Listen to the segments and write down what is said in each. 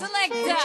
Selector.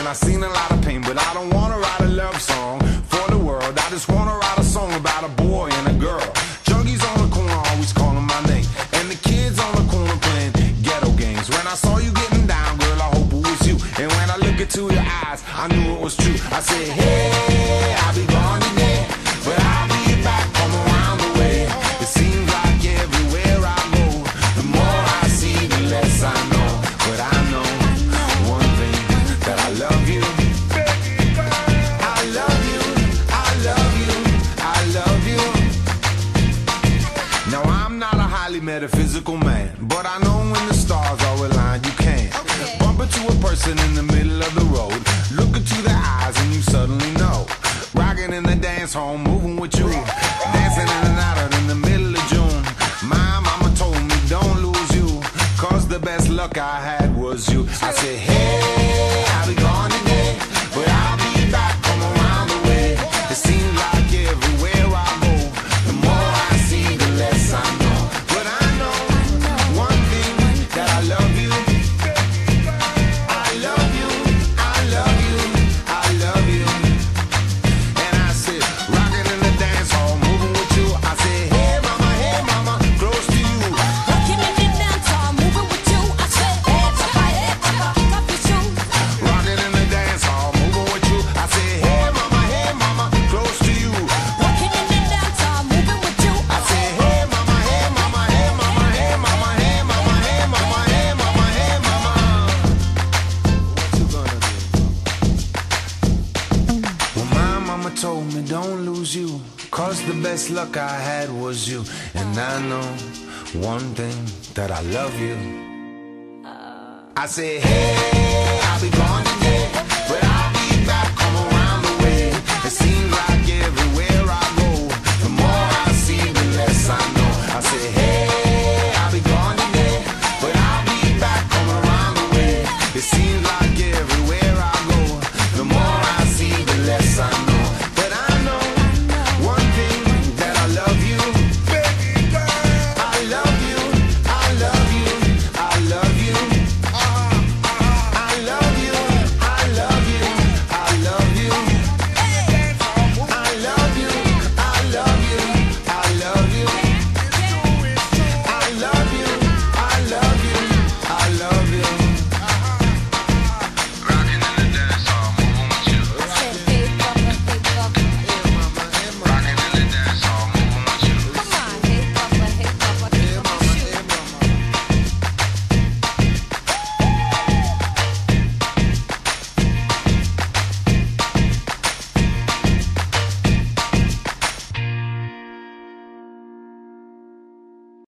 I've seen a lot of pain, but I don't wanna write a love song for the world. I just wanna write a song about a boy and a girl. Junkies on the corner always calling my name, and the kids on the corner playing ghetto games. When I saw you getting down, girl, I hope it was you. And when I look into your eyes, I knew it was true. I said, hey, I'll be gone today, but I'll be back from around the way. It seems like everywhere I go, the more I see, the less I know. But I know one thing, that I love you. I love you, I love you, I love you. Now I'm not a highly metaphysical man, but I know when the stars are aligned, you can bump into a person in the middle of the road, look into their eyes and you suddenly know. Rocking in the dance hall, moving with you, dancing in and out in the middle of June. My mama told me don't lose you, cause the best luck I had was you. I said, hey, I'll be gone today, but I'll be back from around the way. It seems like everywhere I go, the more I see, the less I know. But I know one thing, that I love you. I love you, I love you, I love you. And I said, rocking in the dance hall, moving with you. I said, hey mama, close to you. Rocking in the dance hall, moving with you. I said, hey mama, kick off your shoes. Rocking in the dance hall, moving with you. I said, hey mama, close to you. Rocking in the dance hall, moving with you. I said, hey mama, hey mama, hey mama, hey mama, hey mama, hey mama, hey mama, hey mama. What you gonna do? Well, my mama told me don't lose you, cause the best luck I had was you. And I know one thing, that I love you. I said, hey, I'll be gone